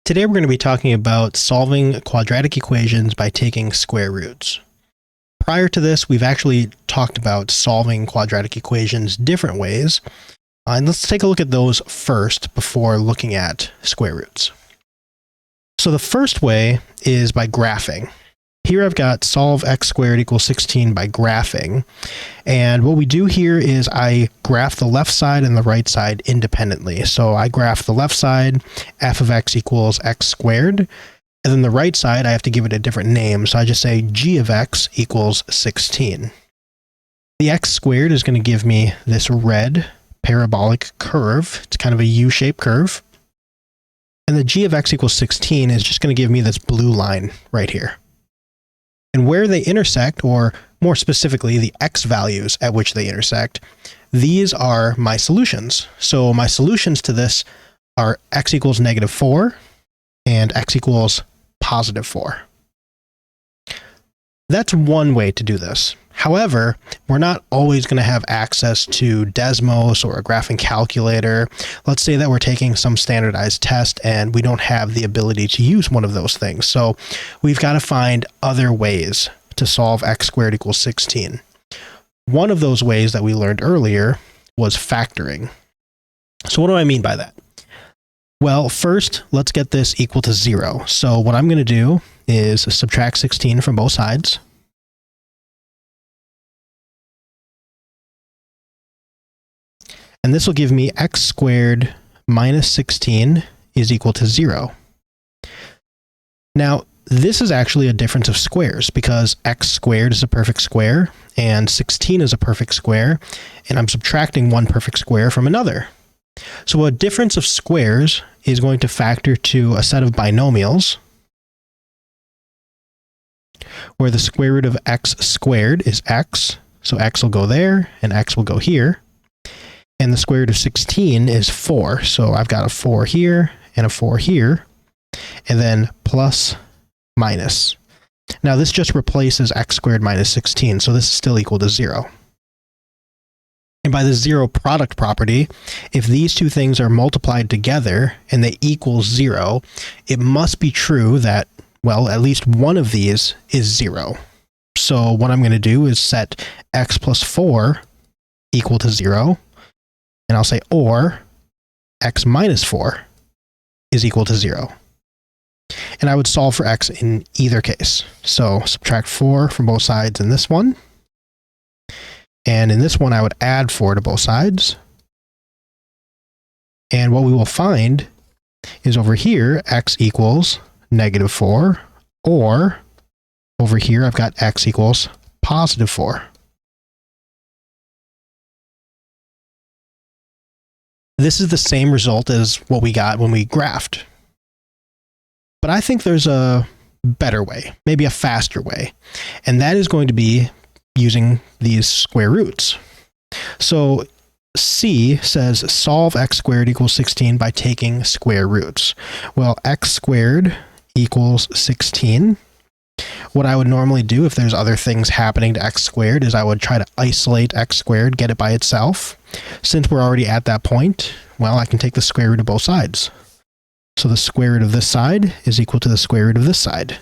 Today we're going to be talking about solving quadratic equations by taking square roots. Prior to this, we've actually talked about solving quadratic equations different ways, and let's take a look at those first before looking at square roots. So the first way is by graphing. Here I've got solve x squared equals 16 by graphing, and what we do here is I graph the left side and the right side independently. So I graph the left side, f of x equals x squared, and then the right side I have to give it a different name, so I just say g of x equals 16. The x squared is going to give me this red parabolic curve. It's kind of a U-shaped curve. And the g of x equals 16 is just going to give me this blue line right here. And where they intersect, or more specifically, the x values at which they intersect, these are my solutions. So my solutions to this are x equals -4 and x equals +4. That's one way to do this. However, we're not always going to have access to Desmos or a graphing calculator. Let's say that we're taking some standardized test and we don't have the ability to use one of those things. So we've got to find other ways to solve x squared equals 16. One of those ways that we learned earlier was factoring. So what do I mean by that? Well, first, let's get this equal to 0. So what I'm going to do is subtract 16 from both sides. And this will give me x squared minus 16 is equal to 0. Now, this is actually a difference of squares because x squared is a perfect square and 16 is a perfect square, and I'm subtracting one perfect square from another. So a difference of squares is going to factor to a set of binomials where the square root of x squared is x, so x will go there and x will go here. And the square root of 16 is 4, so I've got a 4 here and a 4 here, and then plus minus. Now this just replaces x squared minus 16, so this is still equal to 0. And by the zero product property, if these two things are multiplied together and they equal 0, it must be true that, well, at least one of these is 0. So what I'm going to do is set x plus 4 equal to 0. And I'll say, or x minus 4 is equal to 0. And I would solve for x in either case. So subtract 4 from both sides in this one. And in this one, I would add 4 to both sides. And what we will find is over here, x equals -4, or over here, I've got x equals +4. This is the same result as what we got when we graphed. But I think there's a better way, maybe a faster way, and that is going to be using these square roots. So C says solve x squared equals 16 by taking square roots. Well, x squared equals 16. What I would normally do if there's other things happening to x squared is I would try to isolate x squared, get it by itself. Since we're already at that point, well, I can take the square root of both sides. So the square root of this side is equal to the square root of this side.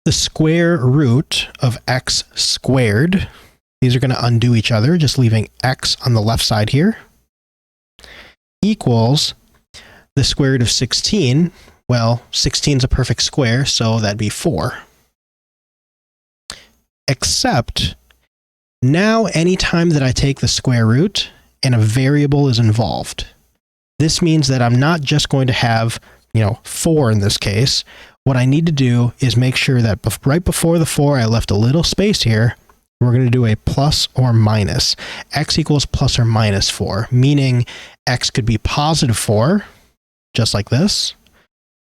The square root of x squared, these are going to undo each other, just leaving x on the left side here, equals the square root of 16. Well, 16 is a perfect square, so that'd be 4. Except, now anytime that I take the square root and a variable is involved, this means that I'm not just going to have, 4 in this case. What I need to do is make sure that right before the 4, I left a little space here. We're going to do a plus or minus. X equals plus or minus 4, meaning x could be +4, just like this,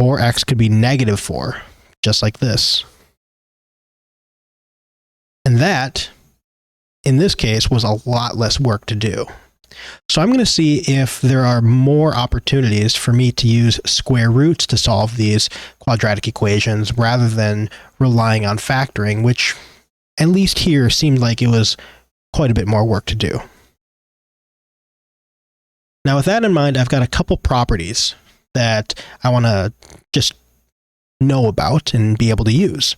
or x could be -4, just like this. And that, in this case, was a lot less work to do. So I'm going to see if there are more opportunities for me to use square roots to solve these quadratic equations rather than relying on factoring, which at least here seemed like it was quite a bit more work to do. Now, with that in mind, I've got a couple properties that I want to just know about and be able to use.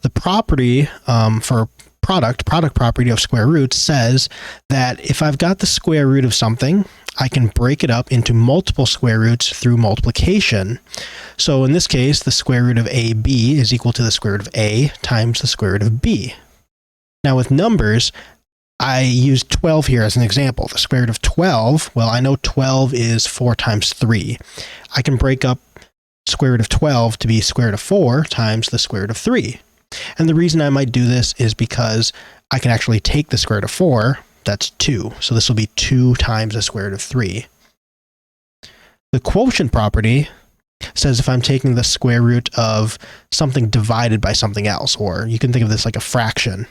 The property for product property of square roots says that if I've got the square root of something, I can break it up into multiple square roots through multiplication. So in this case, the square root of AB is equal to the square root of A times the square root of B. Now with numbers, I used 12 here as an example. The square root of 12, well, I know 12 is 4 times 3. I can break up square root of 12 to be square root of 4 times the square root of 3. And the reason I might do this is because I can actually take the square root of 4, that's 2. So this will be 2 times the square root of 3. The quotient property says if I'm taking the square root of something divided by something else, or you can think of this like a fraction.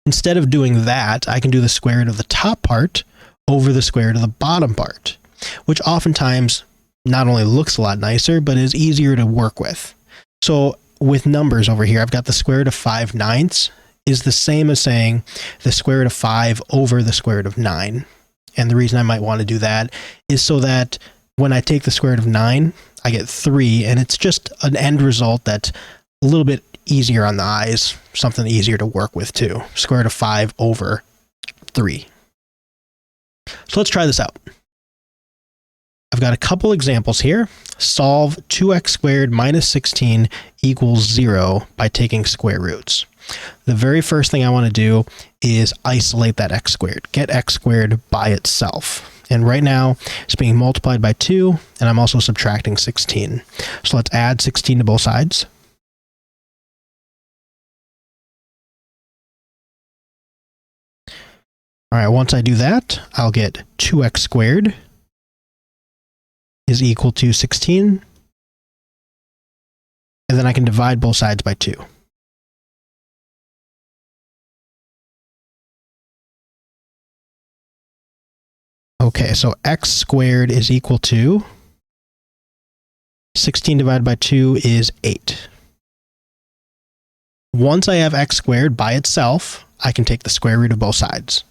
Instead of doing that, I can do the square root of the top part over the square root of the bottom part, which oftentimes not only looks a lot nicer, but is easier to work with. So with numbers over here, I've got the square root of 5/9 is the same as saying the square root of 5 over the square root of 9. And the reason I might want to do that is so that when I take the square root of 9, I get 3, and it's just an end result that's a little bit easier on the eyes, something easier to work with too. Square root of 5 over 3. So let's try this out. I've got a couple examples here. Solve 2x squared minus 16 equals 0 by taking square roots. The very first thing I want to do is isolate that x squared. Get x squared by itself. And right now, it's being multiplied by 2, and I'm also subtracting 16. So let's add 16 to both sides. All right, once I do that, I'll get 2x squared is equal to 16. And then I can divide both sides by 2. Okay, so x squared is equal to 16 divided by 2 is 8. Once I have x squared by itself, I can take the square root of both sides.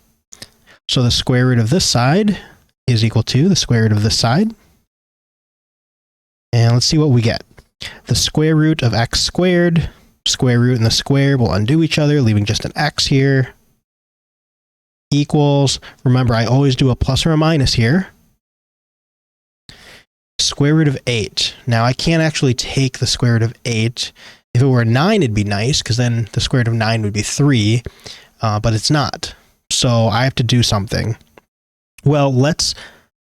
So the square root of this side is equal to the square root of this side. And let's see what we get. The square root of x squared, square root and the square will undo each other, leaving just an x here, equals, remember I always do a plus or a minus here, square root of 8. Now I can't actually take the square root of 8. If it were 9, it'd be nice, because then the square root of 9 would be 3, but it's not. So I have to do something. Well, let's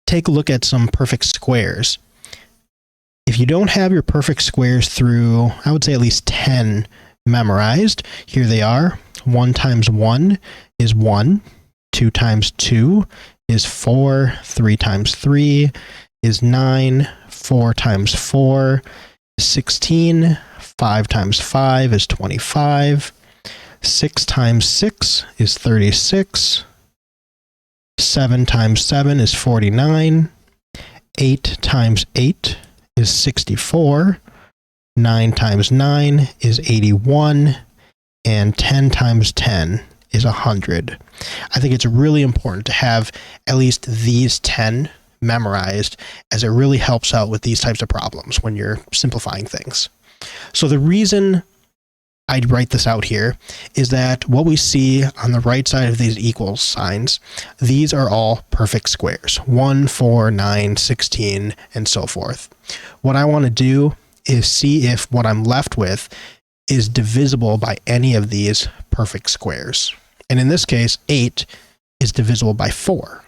take a look at some perfect squares. If you don't have your perfect squares through, I would say at least 10 memorized, here they are. 1 times 1 is 1. 2 times 2 is 4. 3 times 3 is 9. 4 times 4 is 16. 5 times 5 is 25. 6 times 6 is 36. 7 times 7 is 49. 8 times 8 is 64, 9 times 9 is 81, and 10 times 10 is 100. I think it's really important to have at least these 10 memorized, as it really helps out with these types of problems when you're simplifying things. So the reason I'd write this out here is that what we see on the right side of these equals signs, these are all perfect squares. 1, 4, 9, 16, and so forth. What I want to do is see if what I'm left with is divisible by any of these perfect squares. And in this case, 8 is divisible by 4.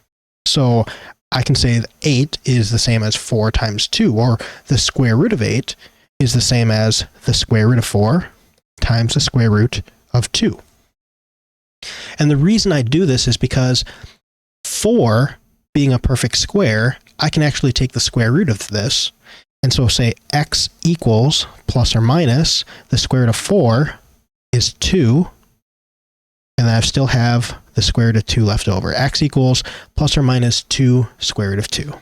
So I can say that 8 is the same as 4 times 2, or the square root of 8 is the same as the square root of 4 times the square root of 2. And the reason I do this is because 4 being a perfect square, I can actually take the square root of this. And so say x equals plus or minus the square root of 4 is 2. And then I still have the square root of 2 left over. X equals plus or minus 2 square root of 2.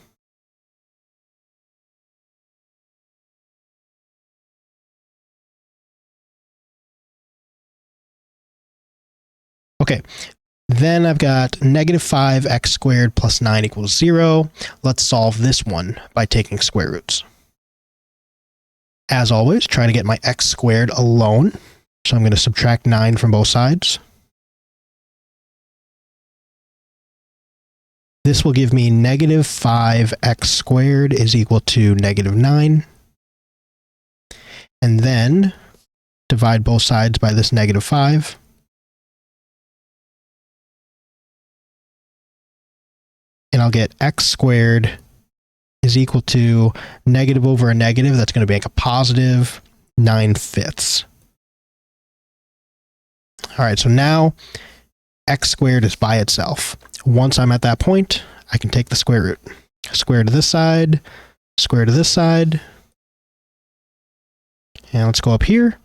Okay, Then I've got negative 5x squared plus 9 equals 0. Let's solve this one by taking square roots. As always, trying to get my x squared alone. So I'm going to subtract 9 from both sides. This will give me negative 5x squared is equal to negative 9. And then divide both sides by this negative 5. And I'll get x squared is equal to negative over a negative. That's going to make a positive 9/5. All right, so now x squared is by itself. Once I'm at that point, I can take the square root. Square to this side, square to this side. And let's go up here.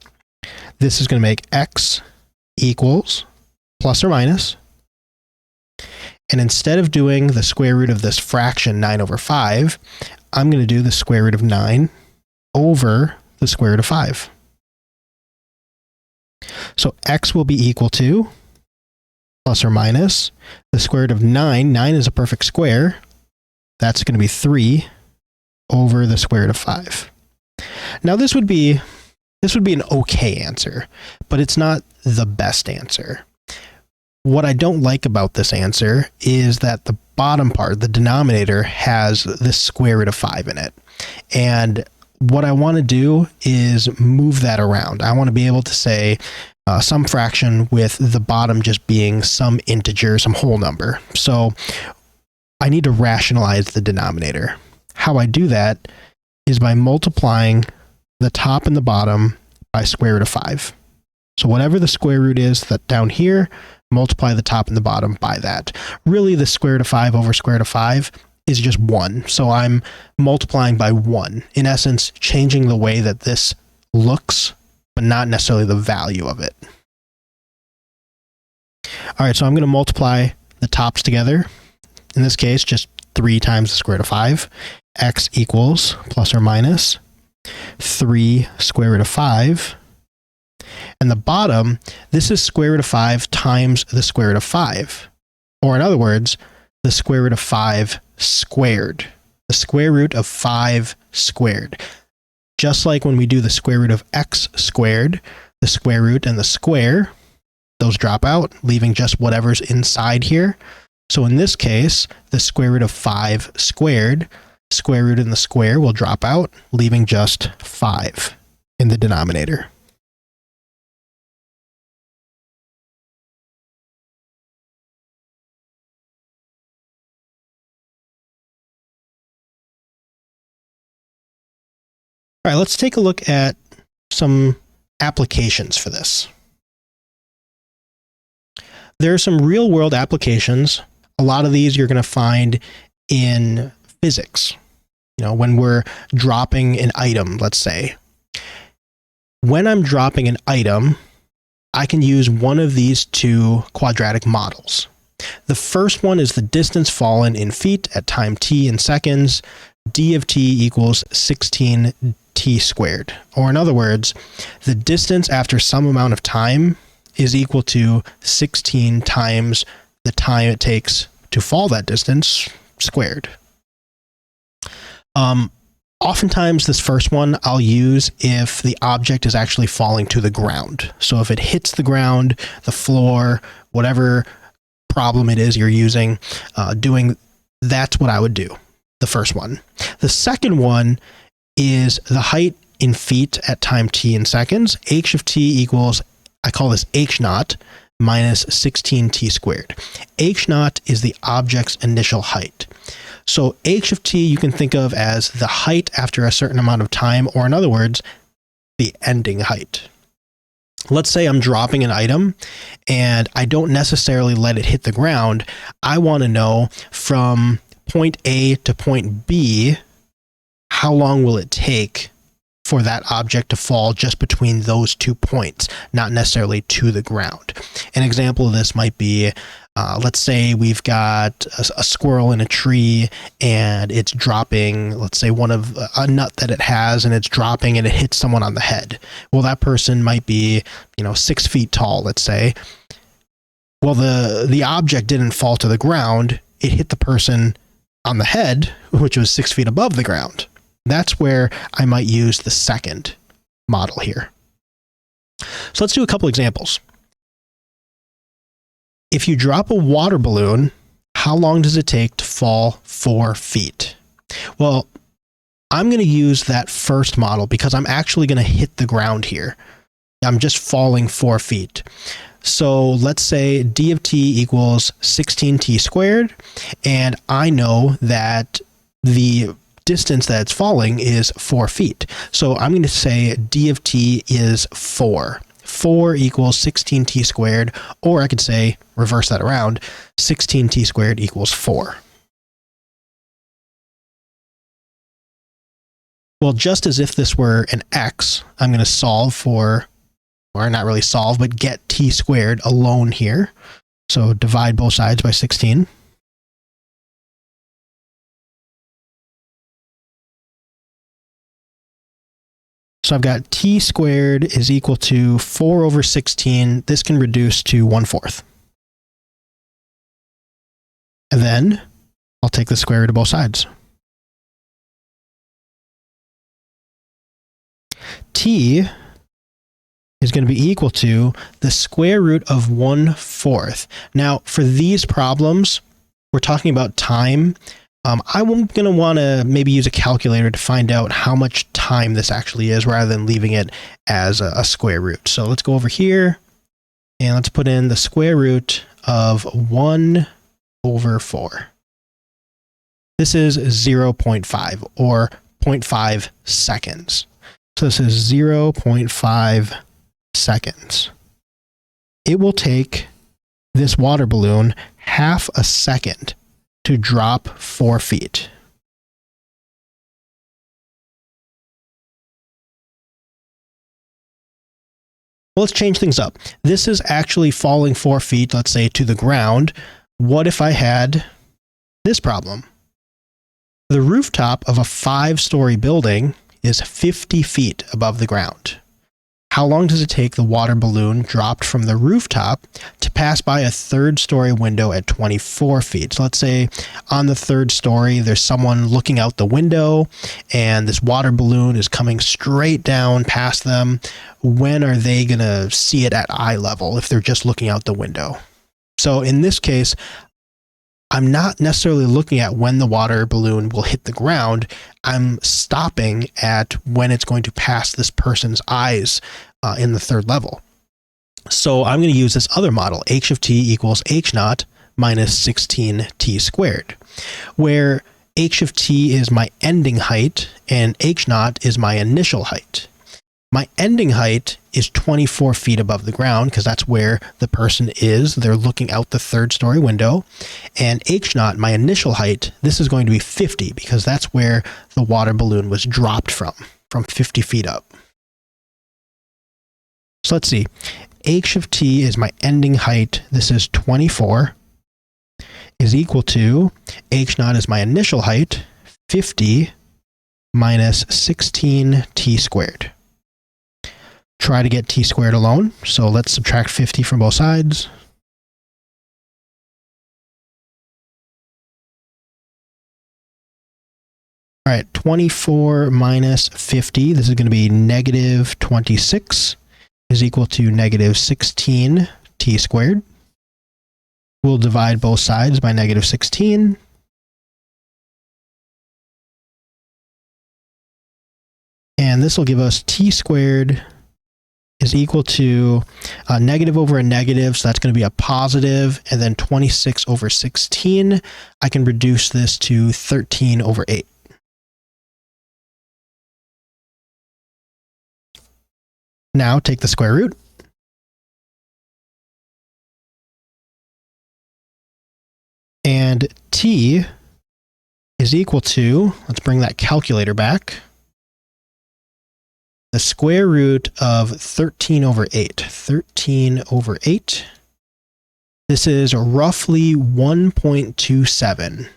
This is going to make x equals plus or minus. And instead of doing the square root of this fraction 9 over 5, I'm going to do the square root of 9 over the square root of 5. So x will be equal to plus or minus the square root of 9. 9 is a perfect square. That's going to be 3 over the square root of 5. Now this would be an okay answer, but it's not the best answer. What I don't like about this answer is that the bottom part, the denominator, has this square root of 5 in it. And what I want to do is move that around. I want to be able to say some fraction with the bottom just being some integer, some whole number. So I need to rationalize the denominator. How I do that is by multiplying the top and the bottom by square root of 5. So whatever the square root is that down here, multiply the top and the bottom by that. Really, the square root of 5 over square root of 5 is just 1. So I'm multiplying by 1. In essence, changing the way that this looks, but not necessarily the value of it. All right, so I'm going to multiply the tops together. In this case, just 3 times the square root of 5. X equals plus or minus 3 square root of 5. And the bottom, this is square root of 5 times the square root of 5. Or in other words, the square root of 5 squared. The square root of 5 squared. Just like when we do the square root of x squared, the square root and the square, those drop out, leaving just whatever's inside here. So in this case, the square root of 5 squared, square root and the square will drop out, leaving just 5 in the denominator. All right, let's take a look at some applications for this. There are some real-world applications. A lot of these you're going to find in physics. You know, when we're dropping an item, let's say. When I'm dropping an item, I can use one of these two quadratic models. The first one is the distance fallen in feet at time t in seconds. D of t equals 16t squared. Or in other words, the distance after some amount of time is equal to 16 times the time it takes to fall that distance squared. Oftentimes this first one I'll use if the object is actually falling to the ground. So if it hits the ground, the floor, whatever problem it is you're using, that's what I would do. The first one. The second one is the height in feet at time t in seconds. H of t equals, I call this h naught, minus 16t squared. H naught is the object's initial height. So h of t you can think of as the height after a certain amount of time, or in other words, the ending height. Let's say I'm dropping an item and I don't necessarily let it hit the ground. I want to know from point A to point B, how long will it take for that object to fall just between those 2 points, not necessarily to the ground. An example of this might be, let's say we've got a squirrel in a tree and it's dropping, let's say a nut that it has, and it's dropping and it hits someone on the head. Well, that person might be, 6 feet tall, let's say. Well, the object didn't fall to the ground. It hit the person on the head, which was 6 feet above the ground. That's where I might use the second model here. So let's do a couple examples. If you drop a water balloon, how long does it take to fall 4 feet? Well, I'm going to use that first model because I'm actually going to hit the ground here. I'm just falling 4 feet. So let's say d of t equals 16t squared, and I know that the distance that it's falling is 4 feet. So I'm going to say d of t is 4. 4 equals 16t squared, or I could say, reverse that around, 16t squared equals 4. Well, just as if this were an x, I'm going to solve for, or not really solve, but get t squared alone here. So divide both sides by 16. So I've got t squared is equal to 4 over 16. This can reduce to 1/4. And then I'll take the square root of both sides. T is going to be equal to the square root of 1/4. Now, for these problems, we're talking about time. I'm going to want to maybe use a calculator to find out how much time this actually is rather than leaving it as a square root. So let's go over here and let's put in the square root of 1/4. This is 0.5 or 0.5 seconds. So this is 0.5 seconds. It will take this water balloon half a second to drop 4 feet. Well, let's change things up. This is actually falling 4 feet, let's say, to the ground. What if I had this problem? The rooftop of a 5-story building is 50 feet above the ground. How long does it take the water balloon dropped from the rooftop to pass by a 3rd-story window at 24 feet? So let's say on the 3rd story, there's someone looking out the window and this water balloon is coming straight down past them. When are they going to see it at eye level if they're just looking out the window? So in this case, I'm not necessarily looking at when the water balloon will hit the ground. I'm stopping at when it's going to pass this person's eyes in the 3rd level. So I'm going to use this other model, h of t equals h naught minus 16t squared, where h of t is my ending height and h naught is my initial height. My ending height is 24 feet above the ground because that's where the person is. They're looking out the 3rd-story window. And h naught, my initial height, this is going to be 50 because that's where the water balloon was dropped from 50 feet up. So let's see. H of t is my ending height. This is 24 is equal to h naught is my initial height, 50 minus 16t squared. Try to get t squared alone. So let's subtract 50 from both sides. All right, 24 minus 50, this is going to be negative 26, is equal to negative 16t squared. We'll divide both sides by negative 16. And this will give us t squared is equal to a negative over a negative, so that's going to be a positive, and then 26 over 16. I can reduce this to 13 over 8. Now take the square root. And t is equal to, let's bring that calculator back, the square root of 13 over 8. 13 over 8. This is roughly 1.27.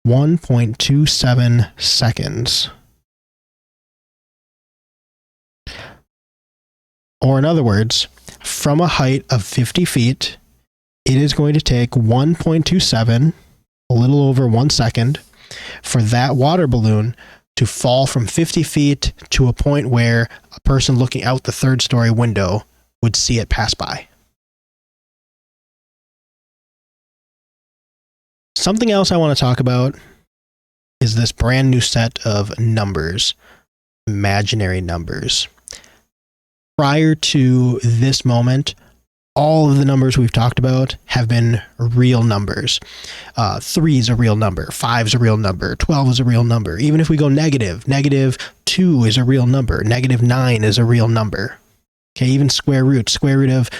1.27 seconds. Or in other words, from a height of 50 feet, it is going to take 1.27, a little over 1 second, for that water balloon to fall from 50 feet to a point where a person looking out the third-story window would see it pass by. Something else I want to talk about is this brand new set of numbers, imaginary numbers. Prior to this moment, all of the numbers we've talked about have been real numbers. 3 is a real number, 5 is a real number, 12 is a real number. Even if we go negative, -2 is a real number, -9 is a real number. Okay, even square root of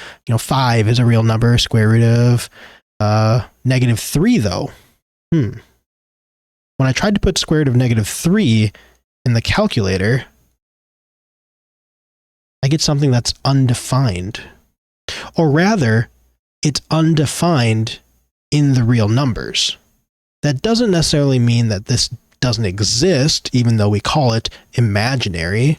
5 is a real number, square root of -3 though. When I tried to put square root of -3 in the calculator, I get something that's undefined. Or rather, it's undefined in the real numbers. That doesn't necessarily mean that this doesn't exist, even though we call it imaginary.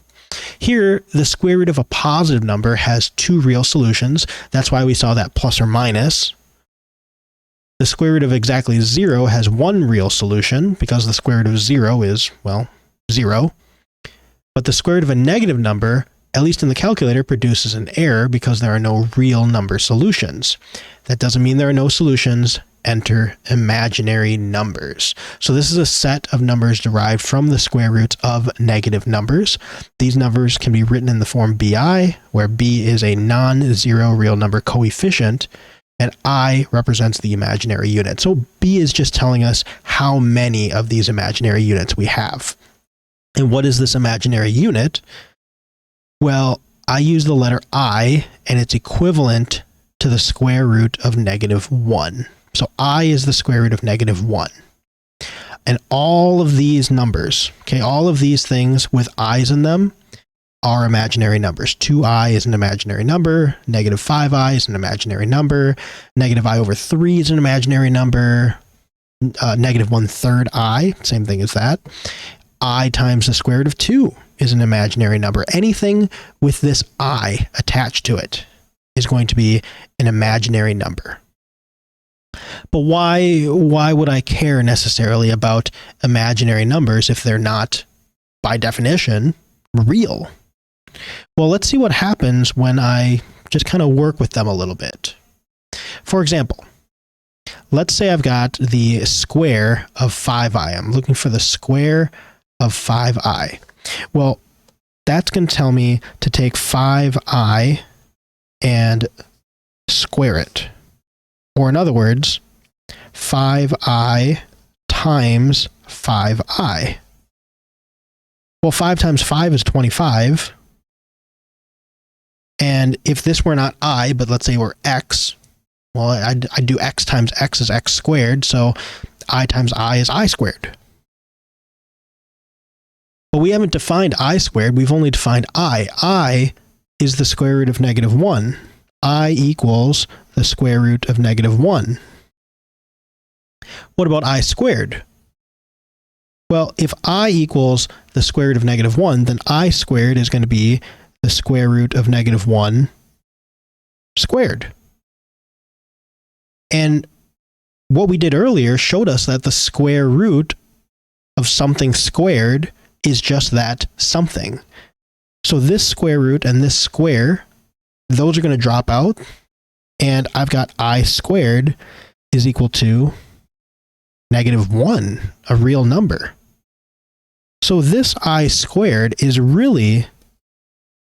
Here, the square root of a positive number has 2 real solutions. That's why we saw that plus or minus. The square root of exactly 0 has 1 real solution, because the square root of 0 is, well, 0. But the square root of a negative number, at least in the calculator, produces an error because there are no real number solutions. That doesn't mean there are no solutions. Enter imaginary numbers. So this is a set of numbers derived from the square roots of negative numbers. These numbers can be written in the form bi, where b is a non-zero real number coefficient, and I represents the imaginary unit. So b is just telling us how many of these imaginary units we have. And what is this imaginary unit? Well, I use the letter I, and it's equivalent to the square root of -1. So I is the square root of -1. And all of these numbers, okay, all of these things with i's in them are imaginary numbers. 2i is an imaginary number, -5i is an imaginary number, -i/3 is an imaginary number, -1/3 I, same thing as that. I times the square root of 2 is an imaginary number. Anything with this I attached to it is going to be an imaginary number. But why would I care necessarily about imaginary numbers if they're not, by definition, real? Well, let's see what happens when I just kind of work with them a little bit. For example, let's say I've got the square of 5i. I'm looking for the square of 5i. Well, that's going to tell me to take 5i and square it. Or in other words, 5i times 5i. Well, 5 times 5 is 25. And if this were not I, but let's say we're x, well, I'd do x times x is x squared, so I times I is I squared. But we haven't defined I squared, we've only defined I. I is the square root of -1. I equals the square root of -1. What about I squared? Well, if I equals the square root of -1, then I squared is going to be the square root of -1 squared. And what we did earlier showed us that the square root of something squared is just that, something. So this square root and this square, those are going to drop out, and I've got I squared is equal to -1, a real number. So this I squared is really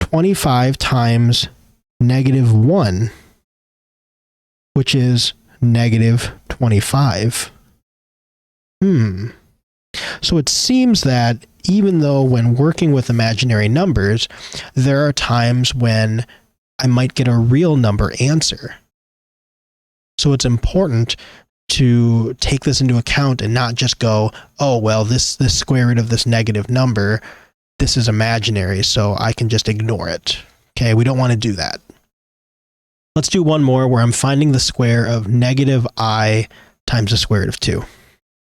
25 times -1, which is -25. So it seems that even though when working with imaginary numbers, there are times when I might get a real number answer. So it's important to take this into account and not just go, oh, well, this square root of this negative number, this is imaginary, so I can just ignore it. Okay, we don't want to do that. Let's do one more where I'm finding the square of -I times the square root of 2.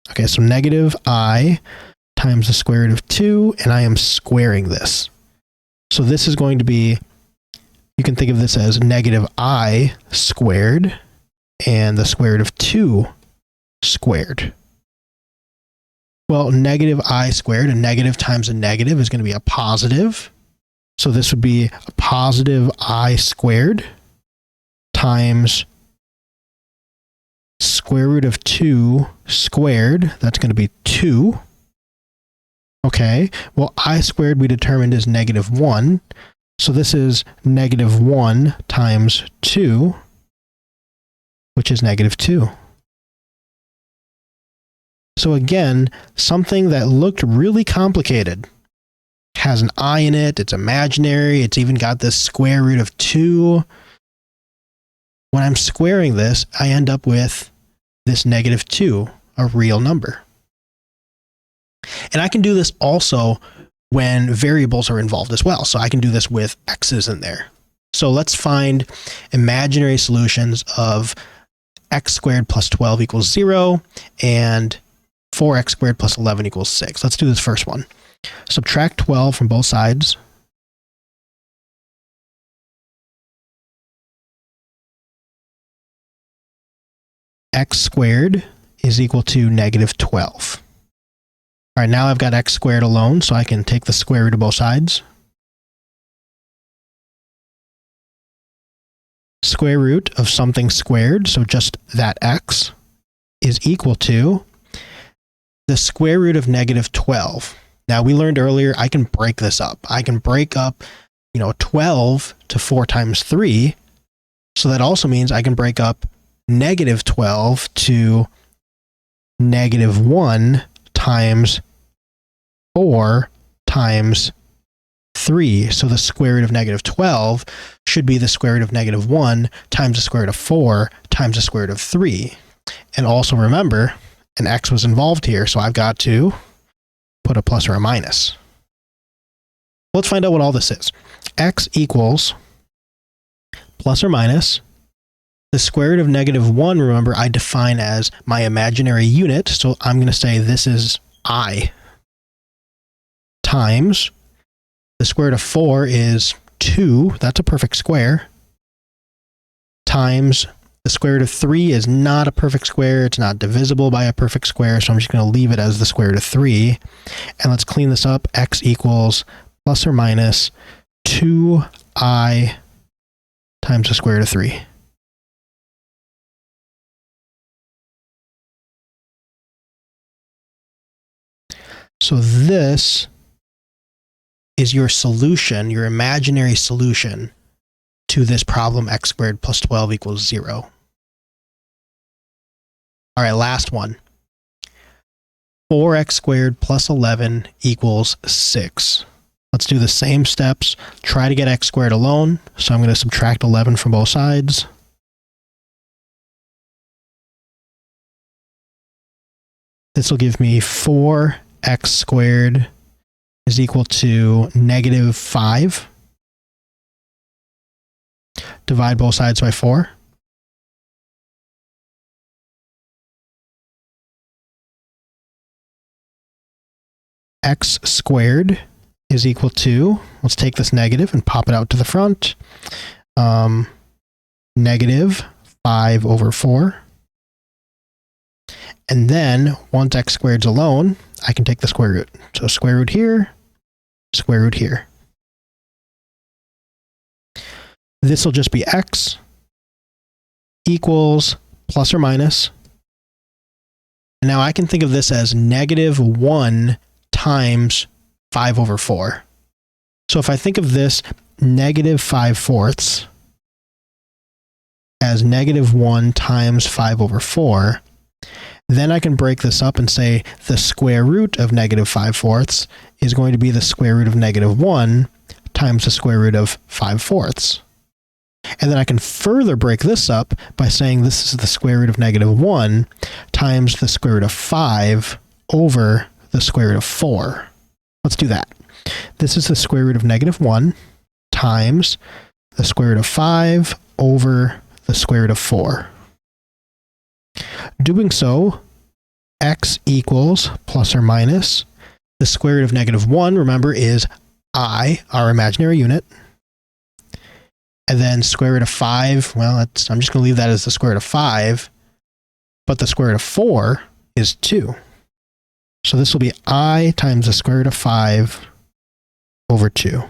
Okay, so -I times the square root of 2, and I am squaring this. So this is going to be, you can think of this as negative I squared and the square root of 2 squared. Well, negative I squared, a negative times a negative is going to be a positive. So this would be a positive I squared times square root of 2 squared. That's going to be 2. Okay, well, I squared we determined is negative 1. So this is negative 1 times 2, which is negative 2. So again, something that looked really complicated has an I in it, it's imaginary, it's even got this square root of 2. When I'm squaring this, I end up with this negative 2, a real number. And I can do this also when variables are involved as well. So I can do this with x's in there. So let's find imaginary solutions of x squared plus 12 equals 0 and 4x squared plus 11 equals 6. Let's do this first one. Subtract 12 from both sides. X squared is equal to negative 12. All right, now I've got x squared alone, so I can take the square root of both sides. Square root of something squared, so just that x, is equal to the square root of negative 12. Now, we learned earlier, I can break this up. I can break up, 12 to 4 times 3. So that also means I can break up negative 12 to negative 1 times 4 times 3. So the square root of negative 12 should be the square root of negative 1 times the square root of 4 times the square root of 3. And also remember, an x was involved here, so I've got to put a plus or a minus. Let's find out what all this is. X equals plus or minus the square root of negative 1, remember, I define as my imaginary unit, so I'm going to say this is I, times the square root of 4 is 2, that's a perfect square, times the square root of 3 is not a perfect square, it's not divisible by a perfect square, so I'm just going to leave it as the square root of 3. And let's clean this up. X equals plus or minus 2i times the square root of 3. So this is your solution, your imaginary solution to this problem, x squared plus 12 equals 0. All right, last one. 4x squared plus 11 equals 6. Let's do the same steps. Try to get x squared alone. So I'm going to subtract 11 from both sides. This will give me 4x squared is equal to negative 5. Divide both sides by 4. X squared is equal to, let's take this negative and pop it out to the front, negative 5 over 4. And then, once x squared's alone, I can take the square root. So square root here, square root here. This will just be x equals plus or minus. And now I can think of this as negative 1 times 5 over 4. So if I think of this negative 5/4 as negative 1 times 5 over 4, then I can break this up and say the square root of negative 5/4 is going to be the square root of negative 1 times the square root of 5/4. And then I can further break this up by saying this is the square root of negative 1 times the square root of 5 over the square root of 4. Let's do that. This is the square root of negative 1 times the square root of 5 over the square root of 4. Doing so, x equals plus or minus the square root of negative 1, remember, is I, our imaginary unit. And then square root of 5, well, I'm just going to leave that as the square root of 5. But the square root of 4 is 2. So this will be I times the square root of 5 over 2.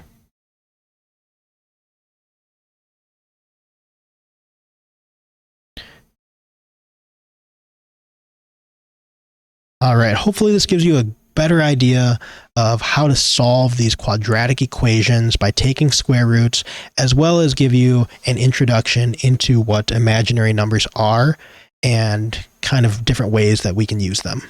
All right, hopefully this gives you a better idea of how to solve these quadratic equations by taking square roots, as well as give you an introduction into what imaginary numbers are and kind of different ways that we can use them.